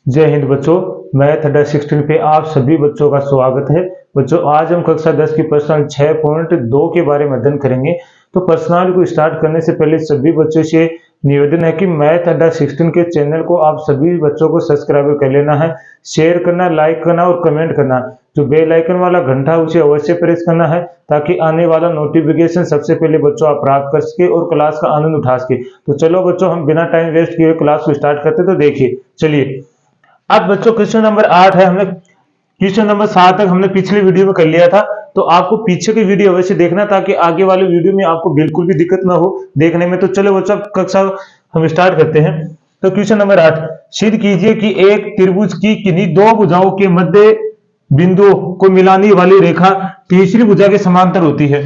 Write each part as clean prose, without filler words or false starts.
जय हिंद बच्चों, मैथ अड्डा 16 पे आप सभी बच्चों का स्वागत है। बच्चों आज हम कक्षा 10 की प्रश्न 6.2 के बारे में अध्ययन करेंगे। तो प्रश्नावली को स्टार्ट करने से पहले सभी बच्चों से निवेदन है कि मैथ अड्डा 16 के चैनल को आप सभी बच्चों को सब्सक्राइब कर लेना है, शेयर करना, लाइक करना और कमेंट करना। जो बेल आइकन वाला घंटा उसे अवश्य प्रेस करना है ताकि आने वाला नोटिफिकेशन सबसे पहले बच्चों आप प्राप्त कर सके और क्लास का आनंद उठा सके। तो चलो बच्चों हम बिना टाइम वेस्ट किए क्लास को स्टार्ट करते। तो देखिए चलिए, अब बच्चों क्वेश्चन नंबर 8 है। हमने क्वेश्चन नंबर 7 तक हमने पिछली वीडियो में कर लिया था, तो आपको पीछे की वीडियो अवश्य देखना ताकि आगे वाले वीडियो में आपको बिल्कुल भी दिक्कत ना हो देखने में। तो चलो बच्चों कक्षा हम स्टार्ट करते हैं। तो क्वेश्चन नंबर 8, सिद्ध कीजिए कि एक त्रिभुज की किन्हीं दो भुजाओं के मध्य बिंदुओं को मिलाने वाली रेखा तीसरी भुजा के समांतर होती है।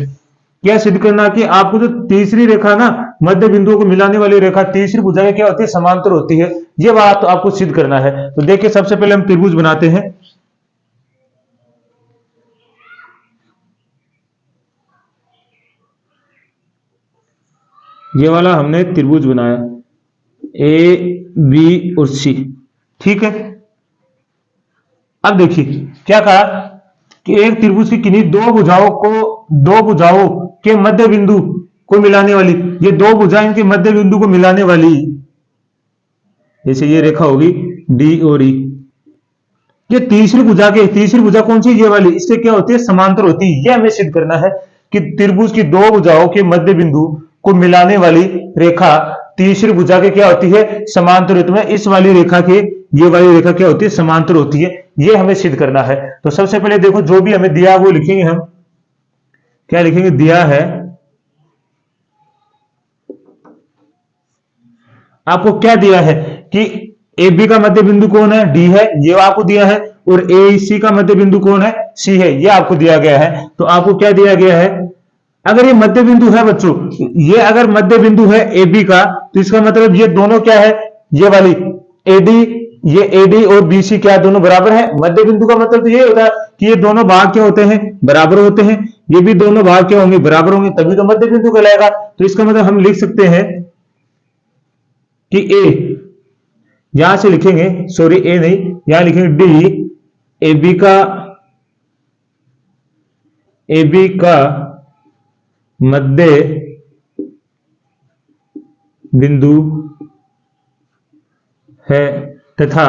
क्या सिद्ध करना कि आपको जो तीसरी रेखा ना मध्य बिंदुओं को मिलाने वाली रेखा तीसरी भुजा के क्या होती है, समांतर होती है। ये बात तो आपको सिद्ध करना है। तो देखिए सबसे पहले हम त्रिभुज बनाते हैं। ये वाला हमने त्रिभुज बनाया ए बी और सी, ठीक है। अब देखिए क्या कहा कि एक त्रिभुज की किन्हीं दो भुजाओं के मध्य बिंदु को मिलाने वाली, ये दो भुजाएं इनके मध्य बिंदु को मिलाने वाली, जैसे ये रेखा होगी डी और ई, ये तीसरी भुजा कौन सी, ये वाली, इससे क्या होती है, समांतर होती है। यह हमें सिद्ध करना है कि त्रिभुज की दो भुजाओं के मध्य बिंदु को मिलाने वाली रेखा तीसरी भुजा के क्या होती है, समांतर होती है। इस वाली रेखा के ये वाली रेखा क्या होती है, समांतर होती है। ये हमें सिद्ध करना है। तो सबसे पहले देखो जो भी हमें दिया वो लिखेंगे हम। क्या लिखेंगे, दिया है आपको, क्या दिया है कि ए बी का मध्य बिंदु कौन है, डी है, ये आपको दिया है। और ए सी का मध्य बिंदु कौन है, सी है, ये आपको दिया गया है। तो आपको क्या दिया गया है, अगर ये मध्य बिंदु है बच्चों, ये अगर मध्य बिंदु है ए बी का, तो इसका मतलब ये दोनों क्या है, ये वाली एडी, ये एडी और बीसी क्या दोनों बराबर है। मध्य बिंदु का मतलब तो ये होता है कि ये दोनों भाग क्या होते हैं, बराबर होते हैं। ये भी दोनों भाग क्या होंगे, बराबर होंगे, तभी तो मध्य बिंदु कहलाएगा। तो इसका मतलब हम लिख सकते हैं कि ए, यहां से लिखेंगे, सॉरी ए नहीं, यहां लिखेंगे डी, ए बी का मध्य बिंदु है तथा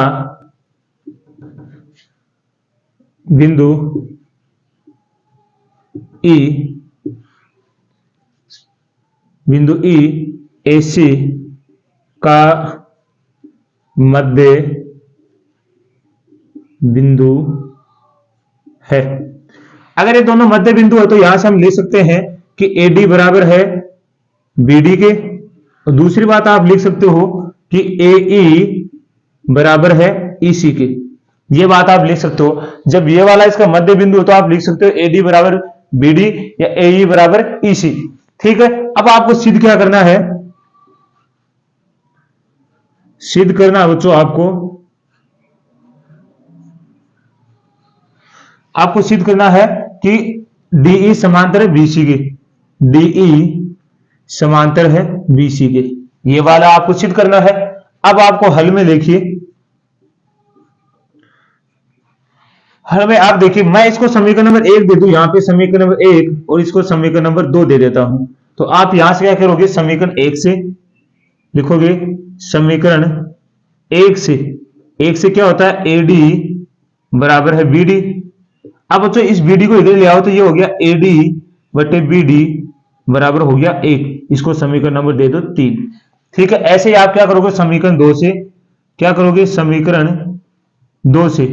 बिंदु ई एसी का मध्य बिंदु है। अगर ये दोनों मध्य बिंदु है तो यहां से हम ले सकते हैं कि एडी बराबर है बीडी के, और दूसरी बात आप लिख सकते हो कि एई बराबर है ईसी के। ये बात आप लिख सकते हो। जब ये वाला इसका मध्य बिंदु हो तो आप लिख सकते हो एडी बराबर बीडी या एई बराबर ईसी, ठीक है। अब आपको सिद्ध क्या करना है, सिद्ध करना है बच्चों आपको सिद्ध करना है कि डीई समांतर है बीसी के, डीई समांतर है बीसी के, ये वाला आपको सिद्ध करना है। अब आपको हल में देखिए, हल में आप देखिए, मैं इसको समीकरण नंबर 1 दे दूं, यहां पे समीकरण नंबर 1 और इसको समीकरण नंबर 2 दे देता हूं। तो आप यहां से क्या करोगे, समीकरण 1 से लिखोगे, समीकरण 1 से क्या होता है, एडी बराबर है बीडी। अब बच्चों इस बीडी को इधर ले आओ तो ये हो गया एडी बटे बीडी बराबर हो गया 1। इसको समीकरण नंबर दे दो 3, ठीक है। ऐसे ही आप क्या करोगे, समीकरण 2 से क्या करोगे, समीकरण 2 से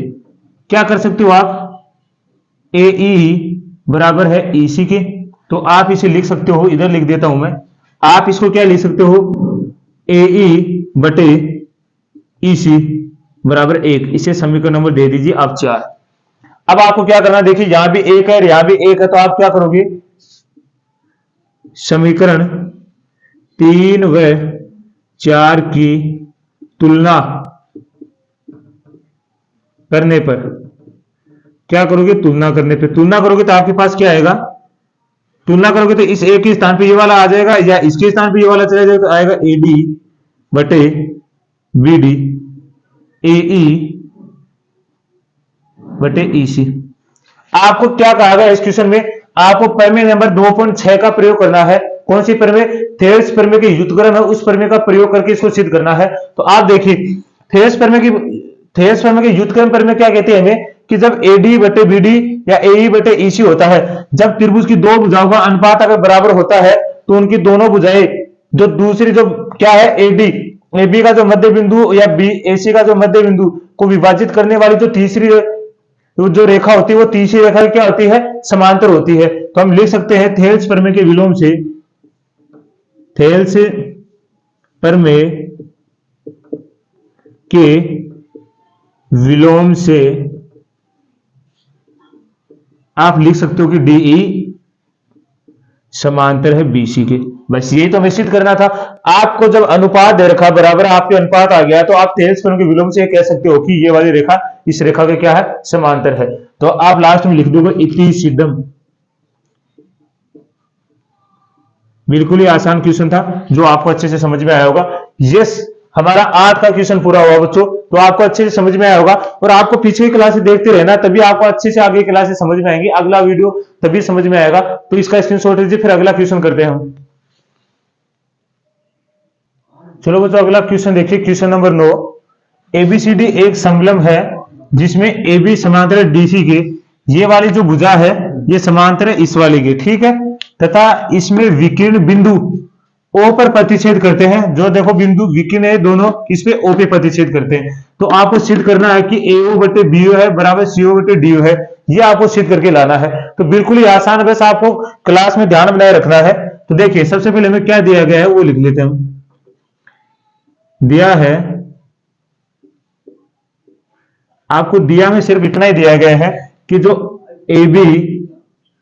क्या कर सकते हो आप, एई बराबर है ईसी के। तो आप इसे लिख सकते हो, इधर लिख देता हूं मैं, आप इसको क्या लिख सकते हो, एई बटे ईसी बराबर 1। इसे समीकरण नंबर दे दीजिए आप 4। अब आपको क्या करना है, देखिए यहां भी 1 है, यहां भी 1 है, तो आप क्या करोगे, समीकरण 3 व 4 की तुलना करने पर क्या करोगे, तुलना करोगे तो आपके पास क्या आएगा, तुलना करोगे तो इस ए के स्थान पे ये वाला आ जाएगा, या इसके स्थान पे ये वाला चला जाएगा, तो आएगा एडी बटे बीडी AE बटे EC। आपको क्या कहा गया इस क्वेश्चन में, आपको प्रमेय नंबर 2.6 का प्रयोग करना है। कौन सी प्रमेय, थेल्स प्रमेय के व्युत्क्रम है उस प्रमेय का प्रयोग करके इसको सिद्ध करना है। तो आप देखिए थेल्स प्रमेय के व्युत्क्रम प्रमेय क्या कहते हैं हमें, कि जब AD बटे BD या AE बटे EC होता है, जब त्रिभुज की दो भुजाओं का अनुपात अगर बराबर होता है तो उनकी दोनों भुजाएं जो दूसरी जो क्या है AB का जो मध्य बिंदु या AC का जो मध्य बिंदु को विभाजित करने वाली जो तीसरी जो रेखा होती है वो तीसरी रेखा क्या होती है, समांतर होती है। तो हम लिख सकते हैं थेल्स प्रमेय के विलोम से, थेल्स प्रमेय के विलोम से आप लिख सकते हो कि DE समांतर है BC के। बस यही तो हमें सिद्ध करना था। आपको जब अनुपात दे रखा बराबर आपके अनुपात आ गया तो आप थेल्स प्रमेय के विलोम से कह सकते हो कि ये वाली रेखा इस रेखा के क्या है, समांतर है। तो आप लास्ट में लिख दोगे इति सिद्धम। बिल्कुल ही आसान क्वेश्चन था जो आपको अच्छे से समझ में आया होगा। यस, हमारा 8 का क्वेश्चन पूरा हुआ बच्चों, तो आपको अच्छे से समझ में आया होगा। और आपको पीछे की क्लासेस देखते रहना, तभी आपको अच्छे से आगे क्लासेस समझ में आएंगी, अगला वीडियो तभी समझ में आएगा। तो इसका स्क्रीनशॉट लीजिए, फिर अगला क्वेश्चन करते हैं हम। चलो बच्चों अगला क्वेश्चन देखिए, क्वेश्चन नंबर 9। ABCD एक समलंब है जिसमें AB समांतर है DC के, ये वाली जो भुजा है ये समांतर है इस वाली के, ठीक है, तथा इसमें विकीर्ण बिंदु O पर प्रतिच्छेद करते हैं। जो देखो बिंदु विकीर्ण है दोनों इस पे O पे प्रतिच्छेद करते हैं। तो आपको सिद्ध करना है कि AO बटे BO है बराबर CO बटे DO है, ये आपको सिद्ध करके लाना है। तो बिल्कुल ही आसान है, बस आपको क्लास में ध्यान बनाए रखना है। तो देखिए सबसे पहले हमें क्या दिया गया है वो लिख लेते हैं हम। दिया है, आपको दिया में सिर्फ इतना ही दिया गया है कि जो AB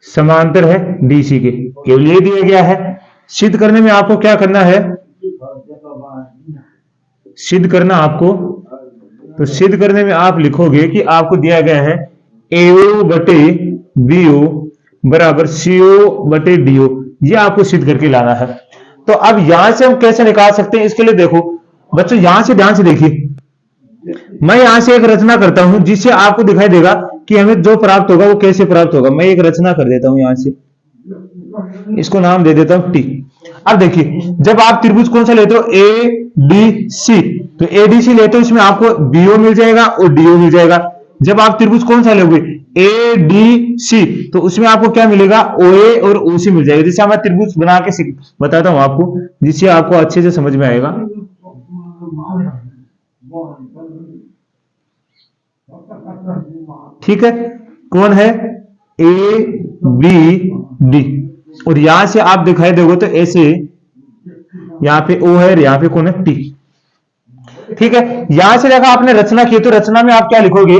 समांतर है DC के, केवल ये दिया गया है। सिद्ध करने में आपको क्या करना है, सिद्ध करना आपको, तो सिद्ध करने में आप लिखोगे कि आपको दिया गया है AO बटे BO बराबर CO बटे DO, ये आपको सिद्ध करके लाना है। तो अब यहां से हम कैसे निकाल सकते हैं, इसके लिए देखो बच्चों यहां से ध्यान से देखिए, मैं यहां से एक रचना करता हूं जिससे आपको दिखाई देगा कि हमें जो प्राप्त होगा वो कैसे प्राप्त होगा। मैं एक रचना कर देता हूं यहां से, इसको नाम दे देता हूं T। अब देखिए जब आप त्रिभुज कौन सा लेते हो ADC, तो ADC लेते हो इसमें आपको BO मिल जाएगा और DO मिल जाएगा। जब आप त्रिभुज कौन सा लोगे ADC, तो उसमें आपको क्या मिलेगा OA और OC मिल जाएगा। जिससे मैं त्रिभुज बना के बताता हूं आपको, जिससे आपको अच्छे से समझ में आएगा। ठीक है, कौन है ABD, और यहां से आप दिखाई दोगे तो ऐसे यहां पे O है, यहां पे कौन है T। ठीक है, यहां से देखा आपने रचना की, तो रचना में आप क्या लिखोगे,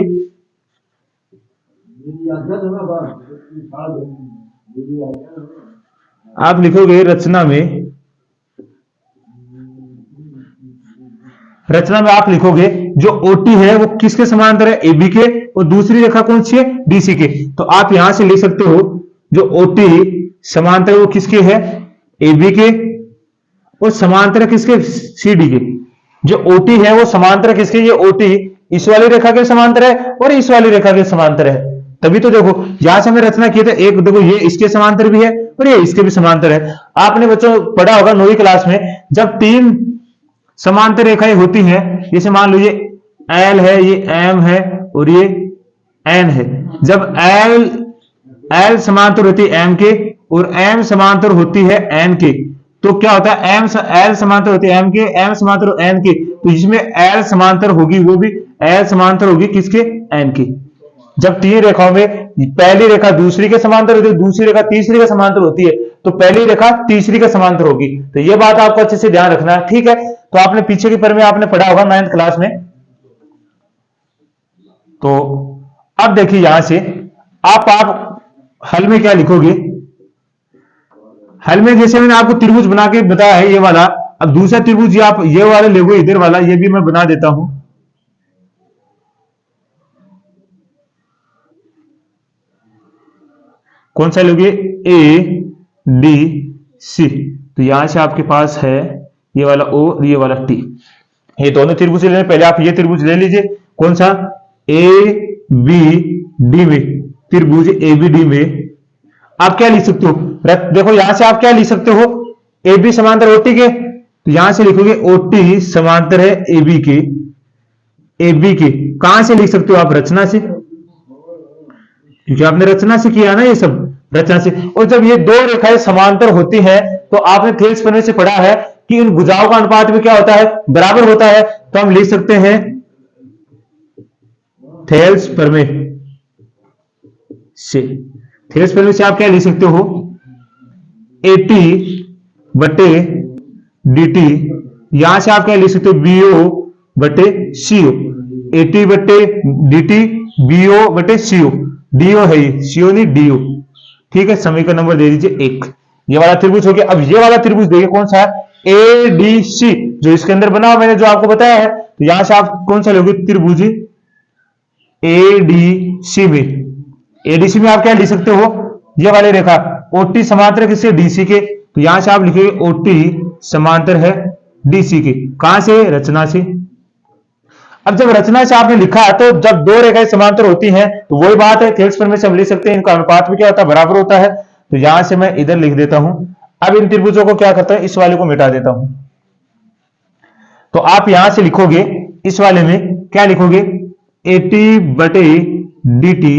आप लिखोगे रचना में आप लिखोगे जो OT है वो किसके समांतर है, AB के, और दूसरी रेखा कौन सी है, DC के। तो आप यहां से लिख सकते हो जो OT समांतर वो किसके है, AB के, और समांतर किसके, CD के। जो OT है वो समांतर किसके, ये OT इस वाली रेखा के समांतर है और इस वाली रेखा के समांतर है। तभी तो देखो यहां से हमें रचना की, तो एक देखो ये इसके समांतर भी है और ये इसके भी समांतर है। आपने बच्चों पढ़ा होगा 9वीं क्लास में, जब 3 समांतर रेखाएं होती हैं, जैसे मान लो ये L है, ये M है और ये N है। जब L समांतर होती है M के और M समांतर होती है N के, तो क्या होता है, L समांतर होती है M के, M समांतर N के, तो जिसमें L समांतर होगी वो भी L समांतर होगी किसके, N के। जब 3 रेखाओं में पहली रेखा दूसरी के समांतर होती है, दूसरी रेखा तीसरी के समांतर होती है, तो पहली रेखा तीसरी के समांतर होगी। तो ये बात आपको अच्छे से ध्यान रखना है। ठीक है, तो आपने पीछे की प्रमेय आपने पढ़ा होगा 9th क्लास में। तो अब देखिए यहां से आप हल में क्या लिखोगे, हल में जैसे मैंने आपको त्रिभुज बना के बताया है ये वाला, अब दूसरा त्रिभुज आप ये वाला लोगे इधर वाला, ये भी मैं बना देता हूं। कौन सा लोगे, ADC। तो यहां से आपके पास है ये वाला O और ये वाला T। ये दोनों त्रिभुज ले लें। पहले आप ये त्रिभुज ले लीजिए, कौन सा, ए बी डी में, त्रिभुज ए बी डी में आप क्या लिख सकते हो, देखो यहां से आप क्या लिख सकते हो, ए बी समांतर ओटी के, तो यहां से लिखोगे ओटी समांतर है ए बी के, ए बी के कहां से लिख सकते हो आप, रचना से, क्योंकि आपने रचना से किया ना ये सब, रचना से। और जब ये दो रेखाएं समांतर होती हैं तो आपने थेल्स प्रमेय से पढ़ा है कि इन भुजाओं का अनुपात भी क्या होता है, बराबर होता है। तो हम लिख सकते हैं थेल्स प्रमेय से, थेल्स प्रमेय से आप क्या लिख सकते हो, एटी बटे dt, यहां से आप क्या लिख सकते हो, बीओ बटे सीओ, एटी बटे dt बीओ बटे सीओ, डीओ है ये, सीओ नहीं डीओ, ठीक है। समीकरण नंबर दे दीजिए 1, ये वाला त्रिभुज हो गया। अब ये वाला त्रिभुज देखिए कौन सा है, एडीसी, जो इसके अंदर बना मैंने जो आपको बताया है, तो यहां से आप कौन सा लोगे, त्रिभुज एडीसी में, एडीसी में आप क्या लिख सकते हो, ये वाली रेखा ओटी समांतर किससे, डीसी के, तो यहां से आप लिखोगे ओटी समांतर है डीसी के, कहां से, रचना से। अब जब रचना से आपने लिखा तो जब दो रेखाएं समांतर होती हैं तो वही बात है, थेल्स प्रमेय से हम लिख सकते हैं इनका अनुपात भी क्या होता है, बराबर होता है। तो यहां से मैं इधर लिख देता हूं। अब इन त्रिभुजों को क्या करता है, इस वाले को मिटा देता हूं। तो आप यहां से लिखोगे, इस वाले में क्या लिखोगे, एटी बटे dt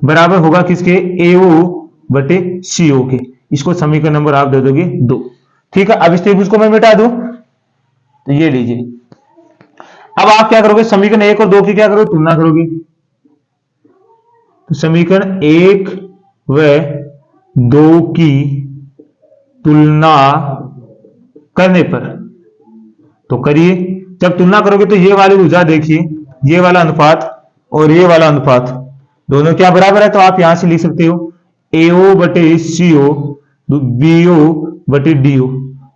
बराबर होगा किसके, एओ बटे सीओ के। इसको समीकरण नंबर आप दे दोगे 2, ठीक है। अब इस त्रिभुज को मैं मिटा दूं, तो ये लीजिए। अब आप क्या करोगे, समीकरण 1 और 2 की क्या करोगे, तुलना करोगे। तो समीकरण 1 व 2 की तुलना करने पर, तो करिए। जब तुलना करोगे तो ये वाली भुजा देखिए, ये वाला अनुपात और ये वाला अनुपात दोनों क्या बराबर है, तो आप यहां से लिख सकते हो एओ बटे सीओ बीओ बटे डीओ।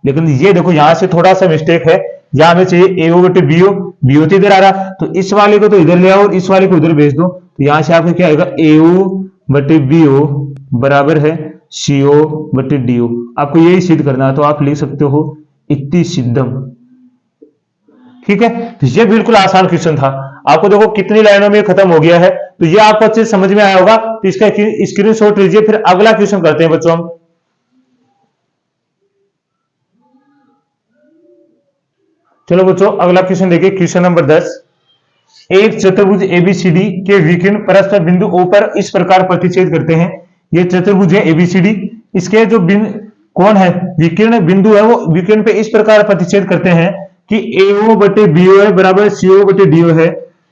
लेकिन ये देखो यहां से थोड़ा सा मिस्टेक है, यहां हमें चाहिए एओ बटे बीओ, बीओ तो इधर आ रहा, तो इस वाले को तो इधर ले आओ और इस वाले को इधर भेज दो। तो यहां से आपको क्या आएगा, एओ बटे बीओ बराबर है सीओ बटे डीओ। आपको यही सिद्ध करना है, तो आप लिख सकते हो इति सिद्धम, ठीक है। तो ये बिल्कुल आसान क्वेश्चन था। आपको देखो कितनी लाइनों में खत्म हो गया है, तो ये आपको अच्छे से समझ में आया होगा। तो इसका स्क्रीनशॉट लीजिए, फिर अगला क्वेश्चन करते हैं बच्चों हम। चलो बच्चों अगला क्वेश्चन देखिए, क्वेश्चन नंबर 10। एक चतुर्भुज एबीसीडी के विकर्ण परस्पर बिंदु O पर इस प्रकार प्रतिच्छेद करते हैं। ये चतुर्भुज है एबीसीडी, इसके जो कौन है, विकर्ण बिंदु है, वो विकर्ण पे इस प्रकार प्रतिच्छेद करते हैं कि एओ बटे बीओ है बराबर सीओ बटे डीओ है।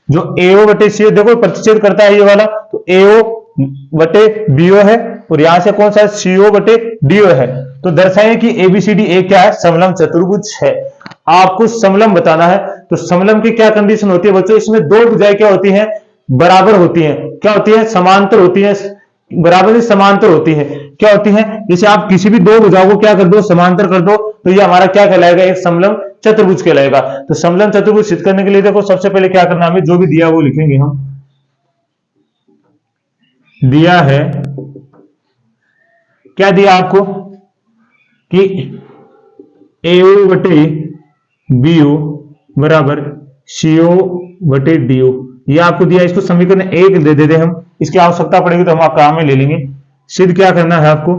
जो एओ बटे सीओ देखो प्रतिच्छेद करता है ये वाला, तो एओ बटे बीओ है और यहां से कौन सा सीओ बटे डीओ है। तो दर्शाए कि एबीसीडी एक क्या है, समलंब चतुर्भुज है। आपको समलंब बताना है। तो समलंब की क्या कंडीशन होती है बच्चों, इसमें दो भुजाएं क्या होती हैं, बराबर होती हैं। क्या होती है, समांतर होती है, बराबर ही समांतर होती है। क्या होती है, जैसे आप किसी भी दो भुजाओं को क्या कर दो, समांतर कर दो, तो ये हमारा क्या कहलाएगा, एक समलंब चतुर्भुज कहलाएगा। तो समलंब चतुर्भुज सिद्ध करने के लिए देखो सबसे पहले क्या करना, हमें जो भी दिया वो लिखेंगे हम। दिया है, क्या दिया आपको कि एओ बटे बीओ बराबर सीओ बटे डीओ, ये आपको दिया। इसको समीकरण 1 दे देते हम, इसकी आवश्यकता पड़ेगी तो हम आप काम में ले लेंगे। सिद्ध क्या करना है आपको,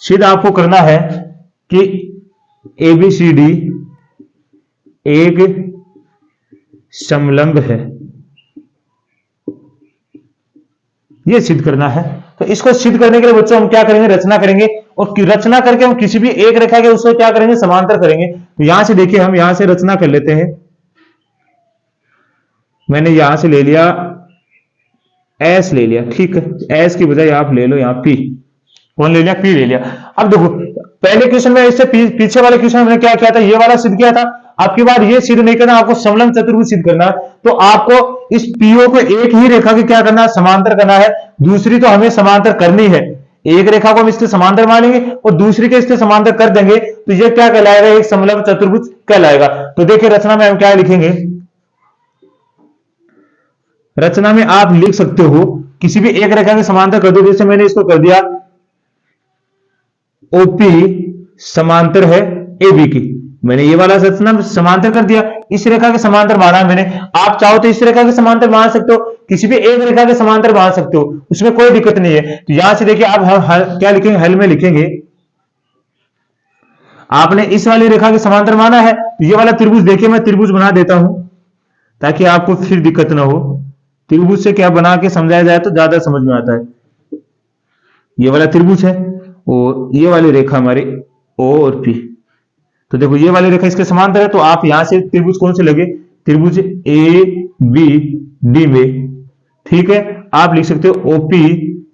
सिद्ध आपको करना है कि एबीसीडी एक समलंब है, ये सिद्ध करना है। तो इसको सिद्ध करने के लिए बच्चों हम क्या करेंगे, रचना करेंगे, और रचना करके हम किसी भी एक रेखा के उसको क्या करेंगे, समांतर करेंगे। तो यहां से देखिए, हम यहां से रचना कर लेते हैं। मैंने यहां से ले लिया एस ले लिया, ठीक है। एस की बजाय आप ले लो यहां पी, कौन ले लिया, पी ले लिया। अब देखो पहले क्वेश्चन में इससे पीछे वाले क्वेश्चन में मैंने क्या किया था, ये वाला सिद्ध किया था। आपकी बार ये सिद्ध नहीं करना, आपको समलंब चतुर्भुज सिद्ध करना है। तो आपको इस पीओ को एक ही रेखा के क्या करना है, समांतर करना है। दूसरी तो हमें समांतर करनी है, एक रेखा को हम इसके समांतर मानेंगे और दूसरी के इसके समांतर कर देंगे, तो ये क्या कहलाएगा, एक समलंब चतुर्भुज कहलाएगा। तो देखिए रचना में हम क्या लिखेंगे, रचना में आप लिख सकते हो किसी भी एक रेखा के समांतर कर दो। जैसे मैंने इसको कर दिया OP समांतर है AB की। मैंने ये वाला रचना समांतर कर दिया, इस रेखा के समांतर माना मैंने। आप चाहो तो इस रेखा के समांतर मान सकते हो, किसी भी एक रेखा के समांतर मान सकते हो, उसमें कोई दिक्कत नहीं है। तो यहां से देखिए आप हम क्या लिखेंगे, हल में लिखेंगे आपने इस वाली रेखा के समांतर माना है, तो ये वाला त्रिभुज देखिए मैं त्रिभुज बना देता हूं ताकि आपको फिर दिक्कत ना हो। त्रिभुज से क्या बना के समझाया जाए तो ज्यादा समझ में आता है। ये वाला त्रिभुज है और ये वाली रेखा हमारी O और P। तो देखो ये वाली रेखा इसके समांतर है, तो आप यहां से त्रिभुज कौन से लगे, त्रिभुज ABD में, ठीक है। आप लिख सकते हो OP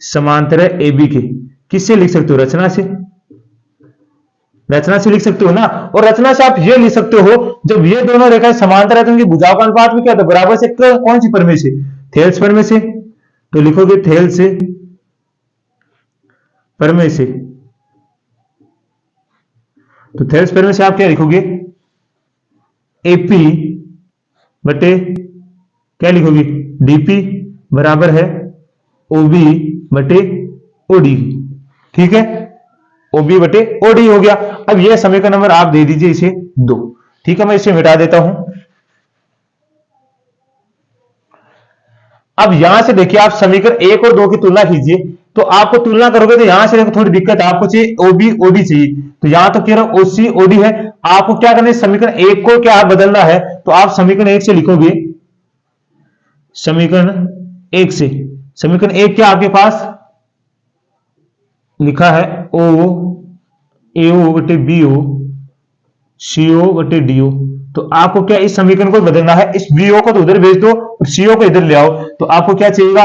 समांतर है AB के। किससे लिख सकते हो, रचना से, रचना से लिख सकते हो ना। और रचना से आप ये लिख सकते हो, जब ये दोनों रेखाएं समांतर है तो उनकी भुजाओं का अनुपात भी क्या होता है, बराबर से। कौन सी पर में से, थेल्स पर में से। तो लिखोगे थेल्स से पर में से। तो थेल्स पर में से आप क्या लिखोगे, AP बटे क्या लिखोगे, DP बराबर है OB बटे OD, ठीक है। OB बटे OD हो गया। अब यह समीकरण नंबर आप दे दीजिए इसे 2, ठीक है। मैं इसे मिटा देता हूं। अब यहां से देखिए आप समीकरण 1 और 2 की तुलना कीजिए, तो आपको तुलना करोगे तो यहां से देखो थोड़ी दिक्कत है, आपको चाहिए OB OD चाहिए, तो यहां तो कह रहा हूं OC OD है। आपको क्या करना है, समीकरण 1 को क्या बदलना है, तो आप समीकरण 1 से लिखोगे, समीकरण 1 से, समीकरण 1 क्या आपके पास लिखा है, AO बटे BO CO बटे DO। तो आपको क्या इस समीकरण को बदलना है, इस BO को तो उधर भेज दो और CO को इधर ले आओ। तो आपको क्या चाहिएगा,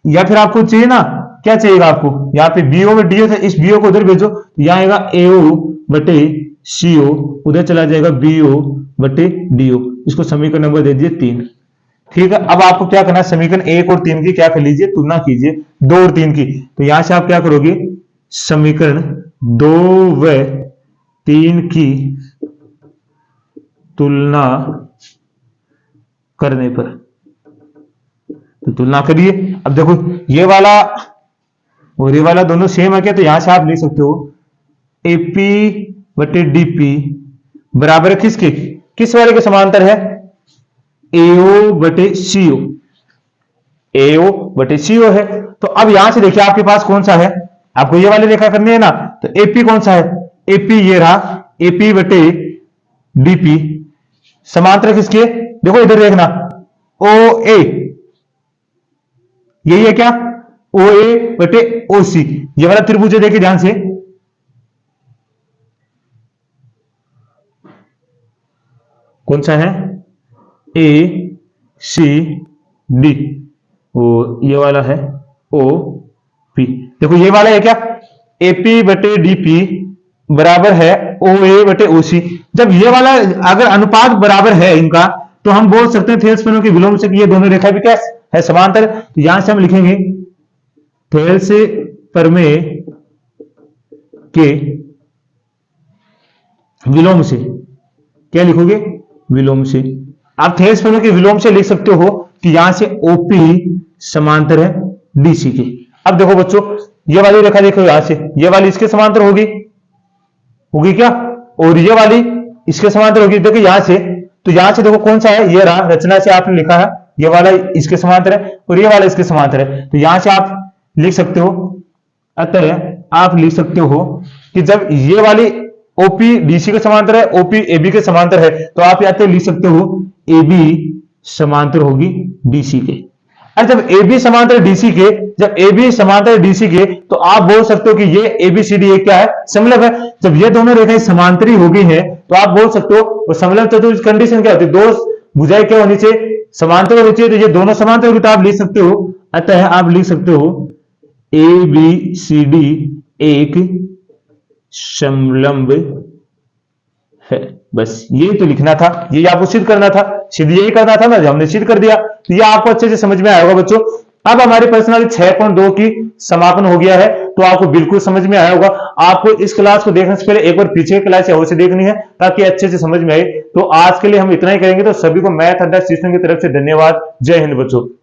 या फिर आपको चाहिए ना, क्या चाहिएगा आपको, यहाँ पे BO में DO था, इस BO को उधर भेजो, तो यहाँ आएगा AO बटे CO, उधर चला जाएगा BO बटे DO। इसको समीकरण नंबर दे दीजिए 3, ठीक है। अब आपको क्या करना है, समीकरण 1 और 3 की क्या कर लीजिए, तुलना कीजिए 2 और 3 की। तो यहां से आप क्या करोगे, समीकरण 2 व 3 की तुलना करने पर, तो तुलना करिए। अब देखो ये वाला और ये वाला दोनों सेम है क्या, तो यहां से आप लिख सकते हो AP बटे DP बराबर है किसके, किस वाले के समांतर है, AO बटे CO, AO बटे CO है। तो अब यहां से देखिए आपके पास कौन सा है, आपको ये वाली रेखा करनी है ना, तो AP कौन सा है, AP ये रहा, AP बटे DP समांतर किसके, देखो इधर देखना, OA, यही है क्या, OA बटे OC, ये वाला त्रिभुज है, देखिए ध्यान से, कौन सा है, ACD, वो ये वाला है OP। देखो ये वाला है क्या, AP बटे DP बराबर है OA बटे OC। जब ये वाला अगर अनुपात बराबर है इनका, तो हम बोल सकते हैं थेल्स परमेय के विलोम से कि ये दोनों रेखा भी क्या है, समांतर। तो यहां से हम लिखेंगे थेल्स परमेय के विलोम से, क्या लिखोगे, विलोम से। आप थेल्स परमेय के विलोम से लिख सकते हो कि यहां से OP समांतर है DC के। अब देखो बच्चों, ये वाली रेखा देखो, यहां से ये वाली इसके समांतर होगी क्या, और ये वाली इसके समांतर होगी। देखो यहां से, तो यहां से देखो कौन सा है, ये रहा, रचना से आपने लिखा है, ये वाला इसके समांतर है और ये वाला इसके समांतर है। तो यहां से आप लिख सकते हो, अतः आप लिख सकते हो कि जब ये वाली OP DC के समांतर है, OP AB के समांतर है, तो आप यहाँ पे लिख सकते हो AB समांतर होगी DC के। और जब AB समांतर DC के, जब AB समांतर DC के, तो आप बोल सकते हो कि ये ABCD क्या है, समलंब है। जब ये दोनों रेखाएं समांतरी हो गई हैं, तो आप बोल सकते हो वो समलंब चतुर्भुज कंडीशन क्या होती है, दो भुजाएं क्या होनी चाहिए, समांतर होनी चाहिए। तो ये दोनों समांतर होगी, तो आप लिख सकते हो, अतः आप लिख सकते हो ABCD एक समलंब है। बस ये तो लिखना था, ये आपको सिद्ध करना था, सिद्ध यही करना था ना, हमने सिद्ध कर दिया। तो ये आपको अच्छे से समझ में आया होगा बच्चों। अब हमारी प्रश्नावली 6.2 की समापन हो गया है, तो आपको बिल्कुल समझ में आया होगा। आपको इस क्लास को देखने से पहले एक बार पीछे की क्लास अवश्य देखनी है, ताकि अच्छे से समझ में आए। तो आज के लिए हम इतना ही करेंगे। तो सभी को मैथ अड्डा सिस्टम की तरफ से धन्यवाद। जय हिंद बच्चों।